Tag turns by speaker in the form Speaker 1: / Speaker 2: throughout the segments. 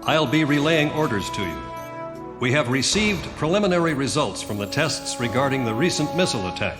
Speaker 1: I'll be relaying orders to you. We have received preliminary results from the tests regarding the recent missile attack.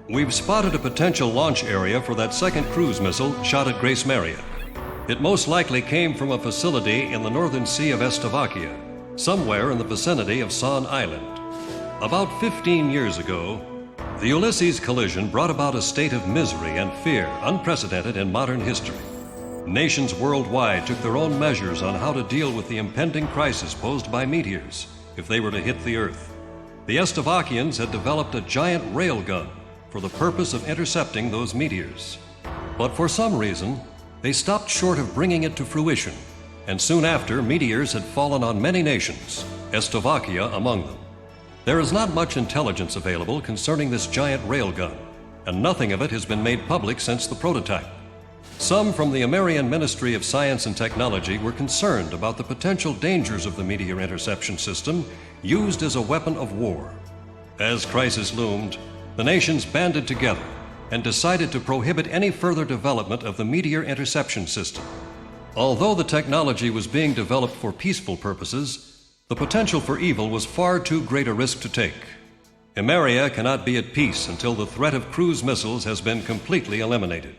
Speaker 1: We've spotted a potential launch area for that second cruise missile shot at Grace Maria. It most likely came from a facility in the northern sea of Slovakia, somewhere in the vicinity of San Island. About 15 years ago, the Ulysses collision brought about a state of misery and fear unprecedented in modern history. Nations worldwide took their own measures on how to deal with the impending crisis posed by meteors if they were to hit the Earth. The Slovakians had developed a giant railgun for the purpose of intercepting those meteors. But for some reason, they stopped short of bringing it to fruition, and soon after, meteors had fallen on many nations, Slovakia among them. There is not much intelligence available concerning this giant railgun, and nothing of it has been made public since the prototype. Some from the American Ministry of Science and Technology were concerned about the potential dangers of the meteor interception system used as a weapon of war. As crisis loomed, the nations banded together and decided to prohibit any further development of the meteor interception system. Although the technology was being developed for peaceful purposes, the potential for evil was far too great a risk to take. Emeria cannot be at peace until the threat of cruise missiles has been completely eliminated.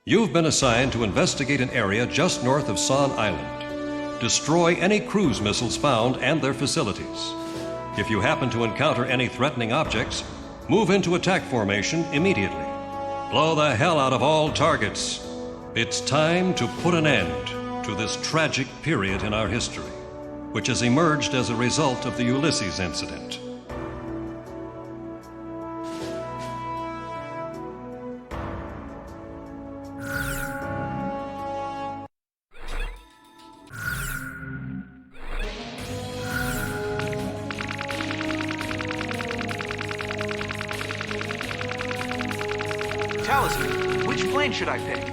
Speaker 1: You've been assigned to investigate an area just north of San Island. Destroy any cruise missiles found and their facilities. If you happen to encounter any threatening objects, move into attack formation immediately. Blow the hell out of all targets. It's time to put an end to this tragic period in our history, which has emerged as a result of the Ulysses incident.
Speaker 2: Talisman, which plane should I pick?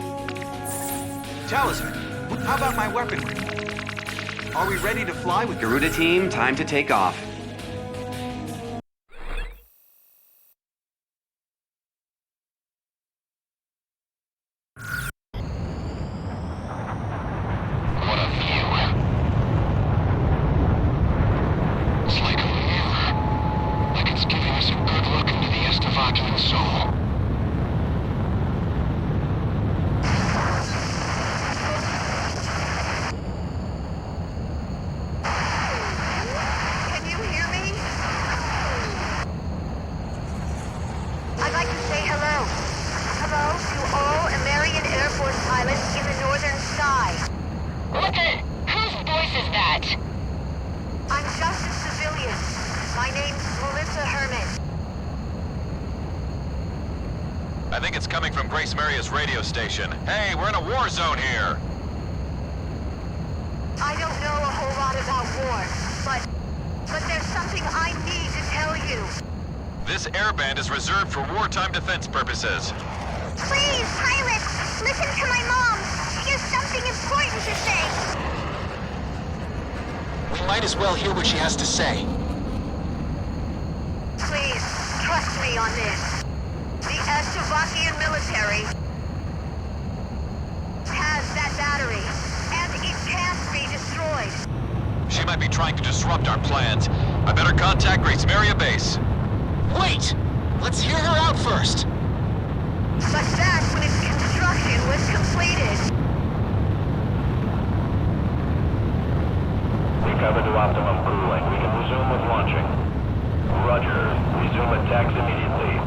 Speaker 2: Talisman, how about my weaponry? Are we ready to fly with
Speaker 3: Garuda team, time to take off.
Speaker 4: What a view. It's like a mirror. Like it's giving us a good look into the Slovakian soul.
Speaker 5: I think it's coming from Grace Maria's radio station. Hey, we're in a war zone here!
Speaker 6: I don't know a whole lot about war, but there's something I need to tell you.
Speaker 5: This airband is reserved for wartime defense purposes.
Speaker 6: Please, pilot, listen to my mom. She has something important to say.
Speaker 4: We might as well hear what she has to say.
Speaker 6: Please, trust me on this. The Slovakian military has that battery, and it can't be destroyed.
Speaker 5: She might be trying to disrupt our plans. I better contact Grace Maria base.
Speaker 4: Wait! Let's hear her out first!
Speaker 6: But that's when its construction was completed.
Speaker 7: Recover to optimum cooling. We can resume with launching. Roger. Resume attacks immediately.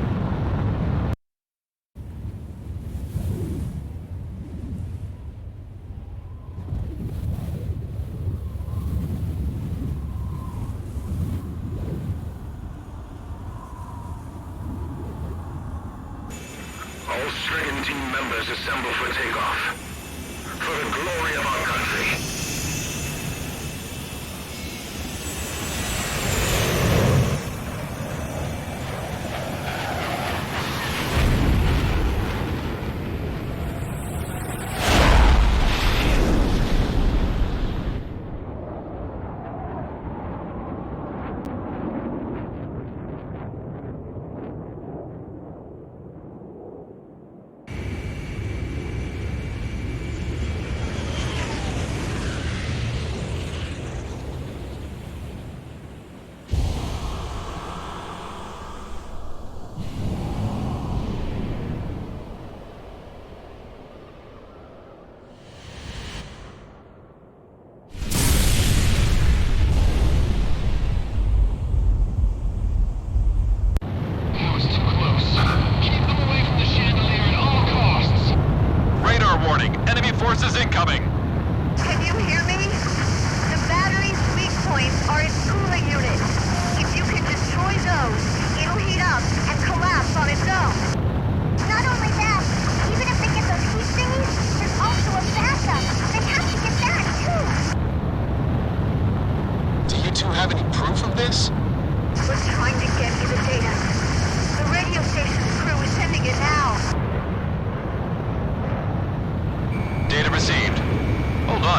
Speaker 8: All stricken team members assemble for takeoff. For the glory of our country.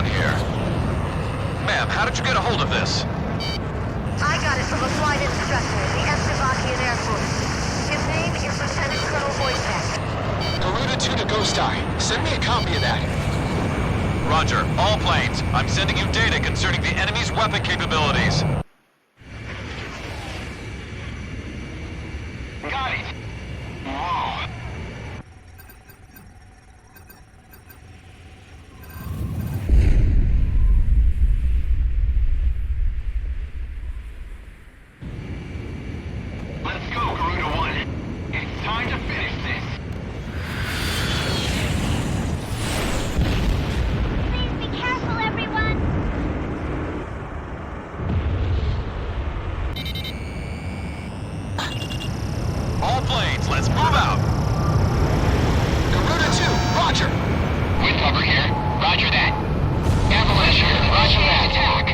Speaker 5: here. Ma'am, how did you get a hold of this?
Speaker 6: I got it from a flight instructor at the Slovakian Air Force. His name is Lieutenant Colonel Wojtek.
Speaker 9: Garuda 2 to Ghost Eye. Send me a copy of that.
Speaker 5: Roger. All planes. I'm sending you data concerning the enemy's weapon capabilities.
Speaker 4: Got it. Whoa. Let's go, Garuda 1. It's time to finish this.
Speaker 6: Please be careful, everyone.
Speaker 5: All planes, let's move out.
Speaker 9: Garuda 2, roger.
Speaker 4: Wind cover here. Roger that. Avalanche here. Roger that. Attack.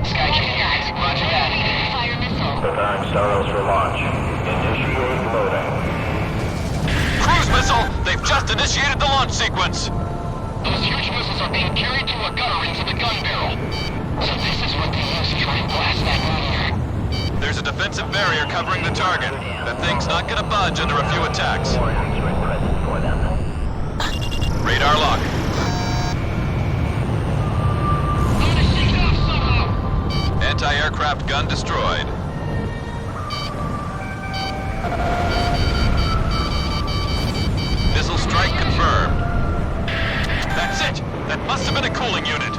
Speaker 4: Sky King guys. Roger that.
Speaker 6: Fire missile.
Speaker 7: Preparing Saros for launch. Initiate loading.
Speaker 5: Cruise missile! They've just initiated the launch sequence.
Speaker 4: Those huge missiles are being carried through a gutter into the gun barrel. So this is what they use to try and blast that meteor.
Speaker 5: There's a defensive barrier covering the target. That thing's not gonna budge under a few attacks.
Speaker 7: Warnings are present for them.
Speaker 5: Radar lock.
Speaker 4: Gotta shake it off somehow.
Speaker 5: Anti-aircraft gun destroyed. Missile strike confirmed. That's it! That must have been a cooling unit.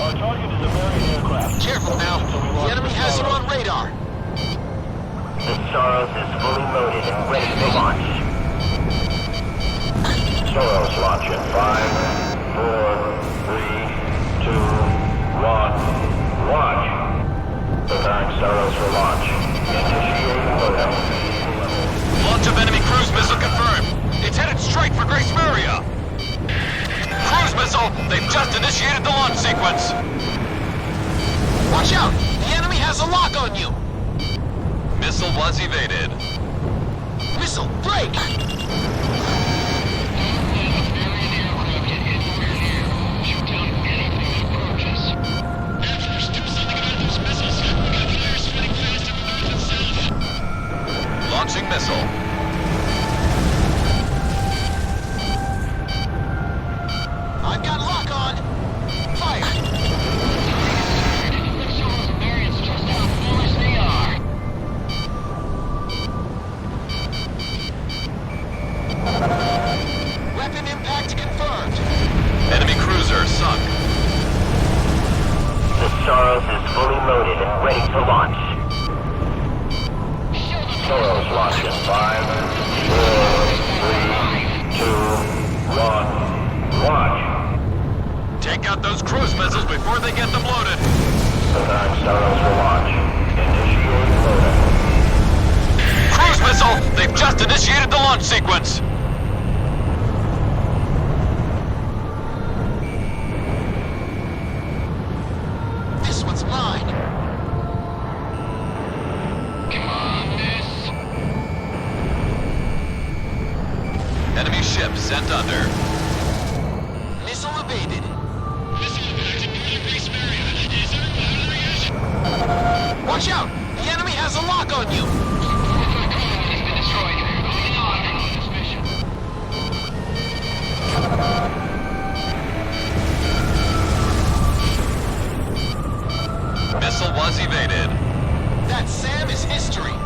Speaker 7: Our target is a American aircraft.
Speaker 9: Careful now. The enemy has you on radar.
Speaker 7: The Saros is fully loaded and ready to launch. Saros launch in 5, 4, 3, 2, 1. Launch. Preparing Saros for launch. Initiate loading.
Speaker 5: Launch of enemy cruise missile confirmed. It's headed straight for Grace Maria. Cruise missile! They've just initiated the launch sequence.
Speaker 9: Watch out! The enemy has a lock on you.
Speaker 5: Missile was evaded.
Speaker 9: Missile, break!
Speaker 5: Launching missile.
Speaker 9: I've got lock on. Fire! Weapon impact confirmed.
Speaker 5: Enemy cruiser sunk.
Speaker 7: The Saros is fully loaded and ready to launch. Saros launch in 5, 4, 3, 2, 1. Launch.
Speaker 5: Take out those cruise missiles before they get them loaded.
Speaker 7: Preparing Saros for launch. Initiate loading.
Speaker 5: Cruise missile! They've just initiated the launch sequence.
Speaker 9: This one's mine.
Speaker 4: Come on, miss.
Speaker 5: Enemy ship sent under.
Speaker 9: Missile evaded. Watch out! The enemy has a lock on you.
Speaker 4: Has been destroyed. Moving on. Suspicion.
Speaker 5: Missile was evaded.
Speaker 9: That Sam is history.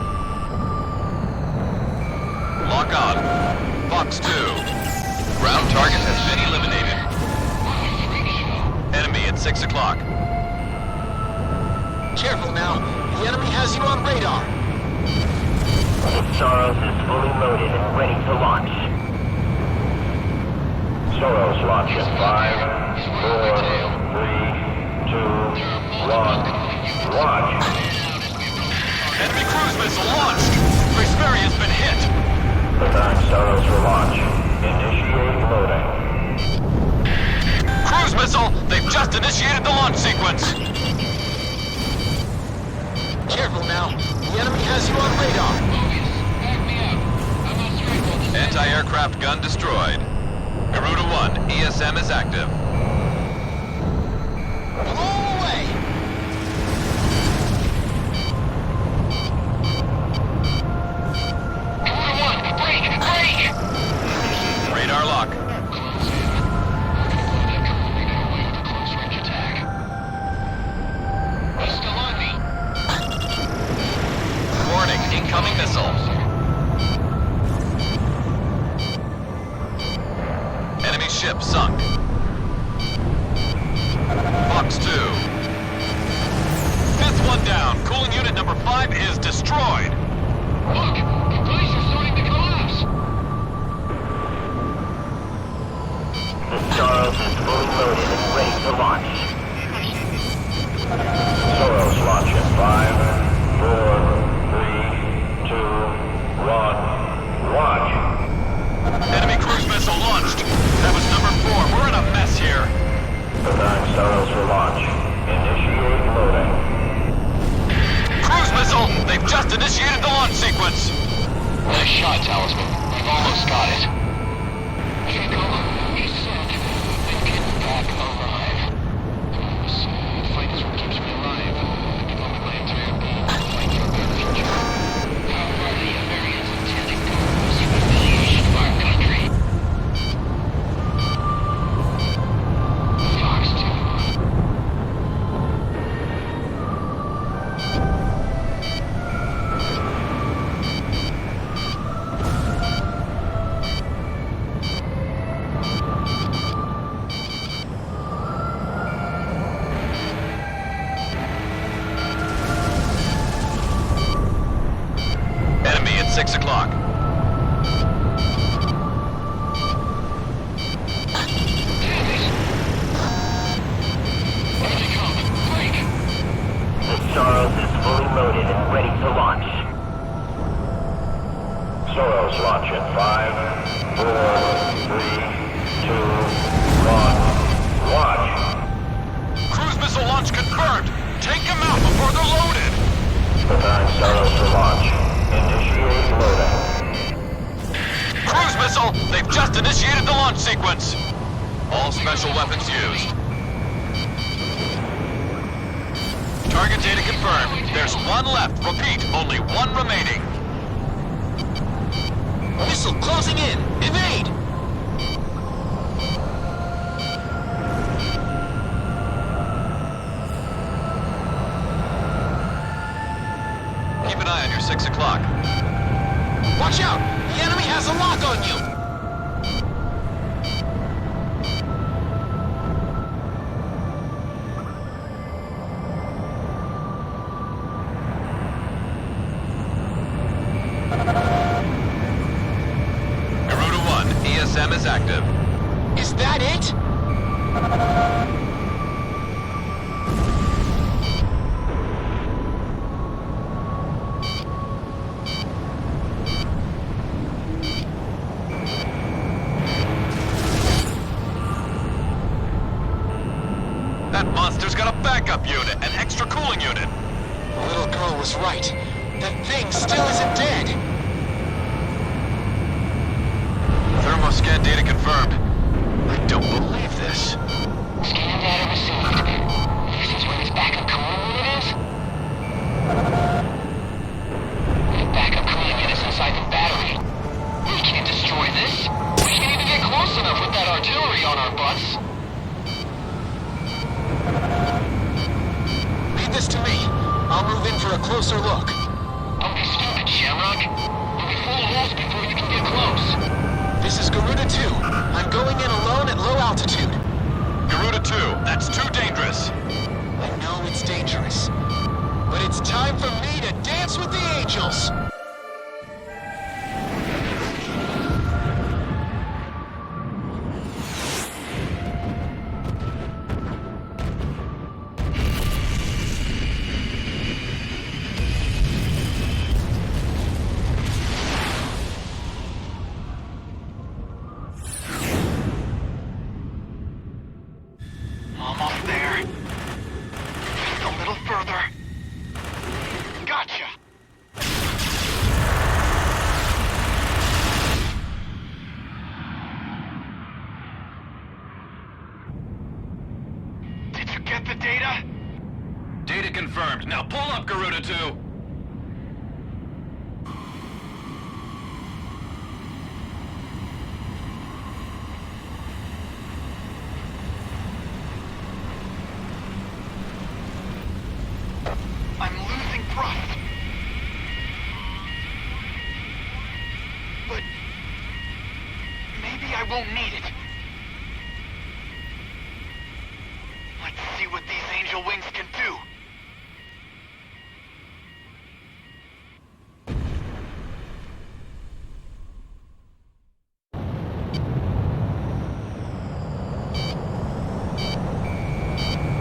Speaker 5: Lock on. Fox 2. Ground target has been eliminated. Enemy at 6 o'clock.
Speaker 9: Careful now. The enemy has you on radar.
Speaker 7: The Saros is fully loaded and ready to launch. Saros launch in 5, 4, 3, 2, 1. Launch.
Speaker 5: Enemy cruise missile launched. Grace Mary has been hit.
Speaker 7: Preparing Saros for launch. Initiate loading.
Speaker 5: Cruise missile! They've just initiated the launch sequence.
Speaker 9: Careful now. The enemy has you on radar.
Speaker 5: Anti-aircraft gun destroyed. Garuda 1, ESM is active.
Speaker 9: Blow away!
Speaker 5: Radar lock. Warning, incoming missile. Enemy ship sunk. Fox 2. Fifth one down. Cooling unit number 5 is destroyed.
Speaker 4: Look, the place is starting to collapse.
Speaker 7: The Charles is fully loaded and ready to launch. Soros launch in 5, 4, 3, 2, 1. Launch.
Speaker 5: Enemy cruise missile launched. That was number 4. We're in a mess here.
Speaker 7: Prepare Soros for launch. Initiate loading.
Speaker 5: Cruise missile! They've just initiated the launch sequence.
Speaker 4: Nice shot, Talisman. We've almost got it. Chico, he said they get back alive. Fight is what keeps me alive. Devoted my entire being to fight for a better future. However, the very satanic goals, humiliation of our country. Fox 2.
Speaker 5: Enemy at 6 o'clock.
Speaker 4: Where'd you come? Break!
Speaker 7: The Charles is fully loaded and ready to launch. Soros launch in 5, 4, 3, 2, 1. Launch.
Speaker 5: Cruise missile launch confirmed. Take them out before they're loaded.
Speaker 7: Preparing Soros for launch. Initiate loading.
Speaker 5: Cruise missile! They've just initiated the launch sequence. All special weapons used. Target data confirmed. There's one left. Repeat, only one remaining.
Speaker 9: Missile closing in. Evade!
Speaker 5: Keep an eye on your 6 o'clock.
Speaker 9: Watch out! The enemy has a lock on you!
Speaker 5: Garuda 1, ESM is active.
Speaker 9: Is that it?
Speaker 5: That monster's got a backup unit, an extra cooling unit.
Speaker 9: The little girl was right. That thing still isn't dead.
Speaker 5: Thermoscan data confirmed. I don't believe this.
Speaker 4: Scan data received. This is where his backup cooling unit is? The backup cooling unit's inside the battery. We can't destroy this. We can't even get close enough with that artillery on our butts.
Speaker 9: Leave this to me. I'll move in for a closer look.
Speaker 4: Don't be stupid, Shamrock. You'll be full of holes before you can get close.
Speaker 9: This is Garuda 2. I'm going in alone at low altitude.
Speaker 5: Garuda 2, that's too dangerous.
Speaker 9: I know it's dangerous. But it's time for me to dance with the angels.
Speaker 4: Almost there.
Speaker 5: get the data? Data confirmed. Now pull up, Garuda 2.
Speaker 2: I'm losing thrust. But maybe I won't need it. Let's see what these angel wings can do.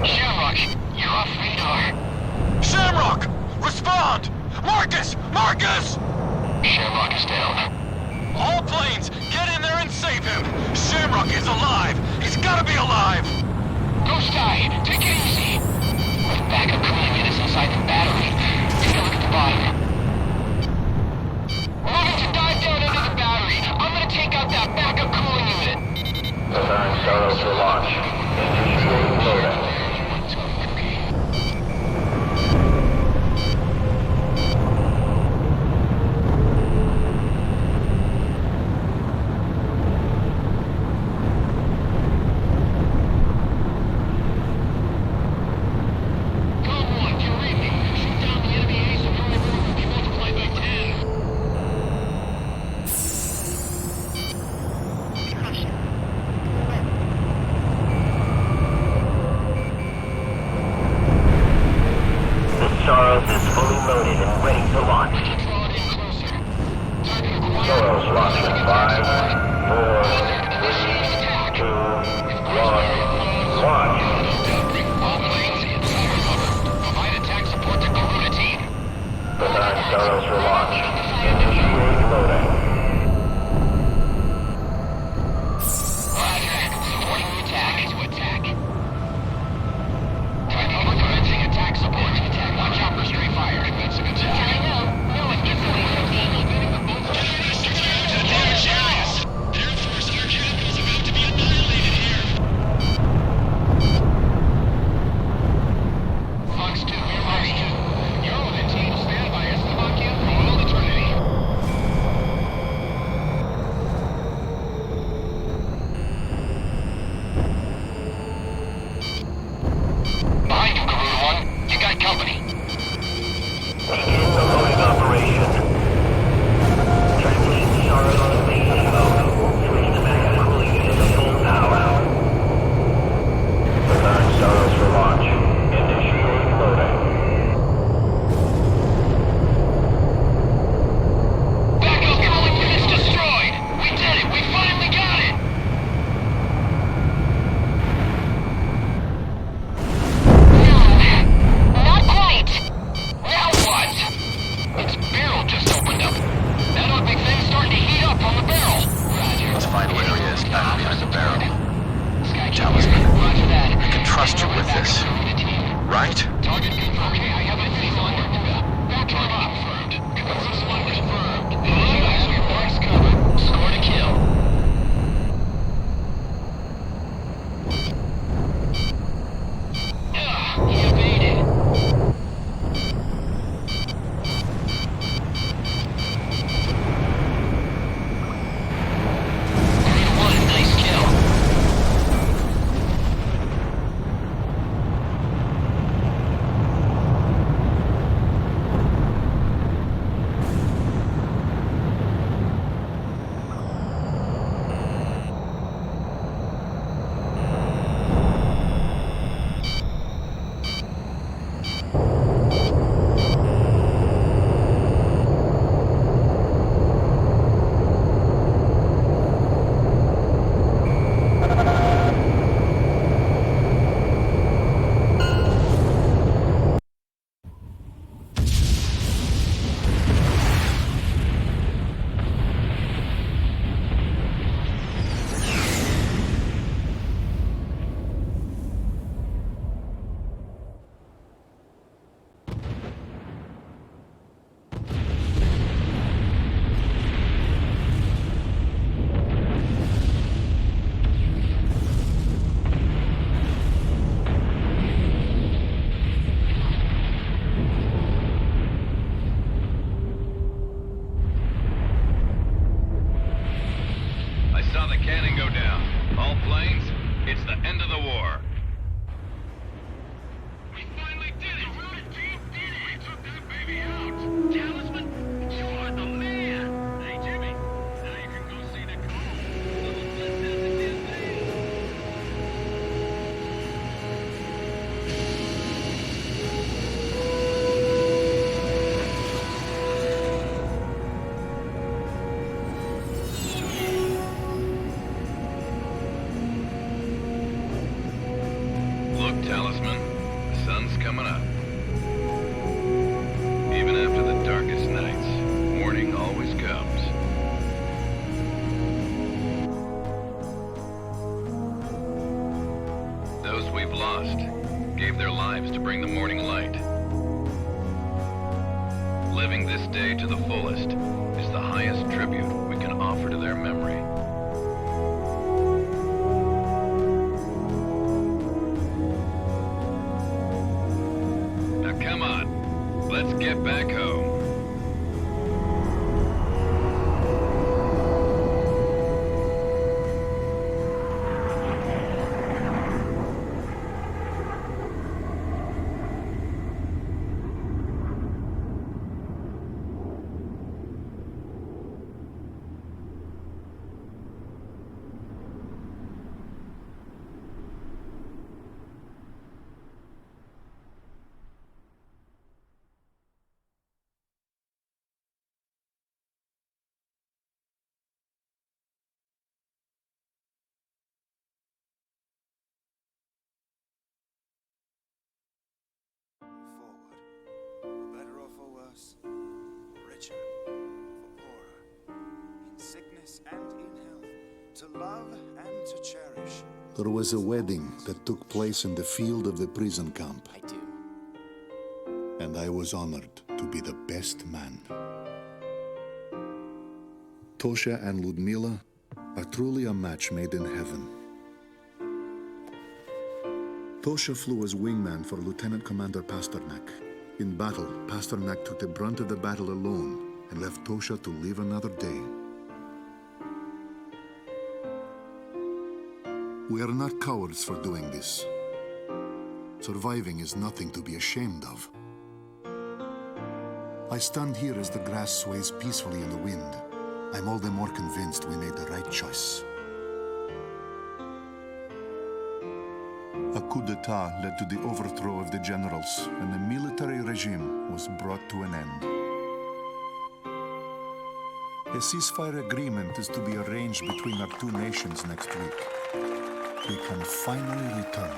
Speaker 4: Shamrock, you're off radar.
Speaker 5: Shamrock! Respond! Marcus! Marcus!
Speaker 4: Shamrock is down.
Speaker 5: All planes, get in there and save him! Shamrock is alive! He's gotta be alive!
Speaker 4: Ghost Eye, take it easy. The backup cooling unit's inside the battery. Take a look at the bottom. Moving to dive down into the battery. I'm gonna take out that backup cooling unit.
Speaker 7: Preparing Starro for launch. Initiating loading.
Speaker 5: All planes, it's the end of the war.
Speaker 4: We finally did it! Right, team, did it! We took that baby out! Talisman, you are the man! Hey, Jimmy, now you can go see the call. Little fantastic thing.
Speaker 5: Look, Talisman, the sun's coming up. Even after the darkest nights, morning always comes. Those we've lost gave their lives to bring the morning light. Living this day to the fullest is the highest tribute we can offer to their memory. Now come on, let's get back home.
Speaker 10: Forward, for better or for worse, for richer, for poorer, in sickness and in health, to love and to cherish.
Speaker 11: There was a wedding that took place in the field of the prison camp.
Speaker 9: I do.
Speaker 11: And I was honored to be the best man. Tosha and Ludmila are truly a match made in heaven. Tosha flew as wingman for Lieutenant Commander Pasternak. In battle, Pasternak took the brunt of the battle alone and left Tosha to live another day. We are not cowards for doing this. Surviving is nothing to be ashamed of. I stand here as the grass sways peacefully in the wind. I'm all the more convinced we made the right choice. A coup d'etat led to the overthrow of the generals, and the military regime was brought to an end. A ceasefire agreement is to be arranged between our two nations next week. We can finally return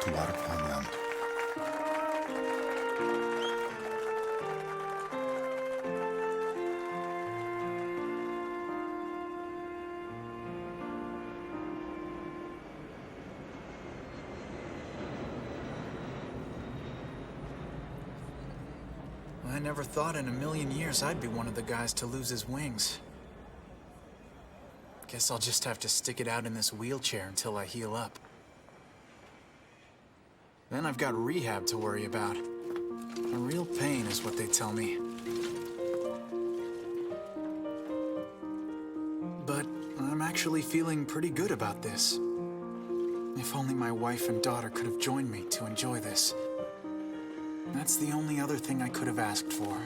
Speaker 11: to our homeland.
Speaker 2: I never thought in a million years I'd be one of the guys to lose his wings. Guess I'll just have to stick it out in this wheelchair until I heal up. Then I've got rehab to worry about. A real pain is what they tell me. But I'm actually feeling pretty good about this. If only my wife and daughter could have joined me to enjoy this. That's the only other thing I could have asked for.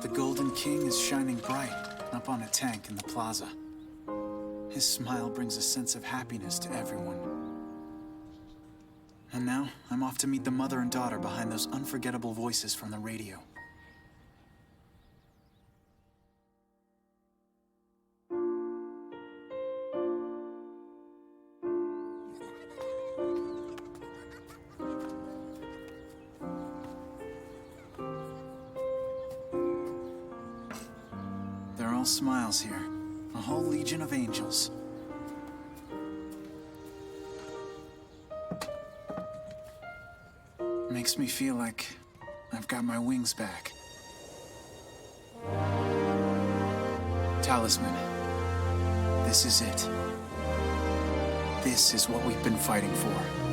Speaker 2: The Golden King is shining bright up on a tank in the plaza. His smile brings a sense of happiness to everyone. And now, I'm off to meet the mother and daughter behind those unforgettable voices from the radio. They're all smiles here. A whole legion of angels. Makes me feel like I've got my wings back. Talisman. This is it. This is what we've been fighting for.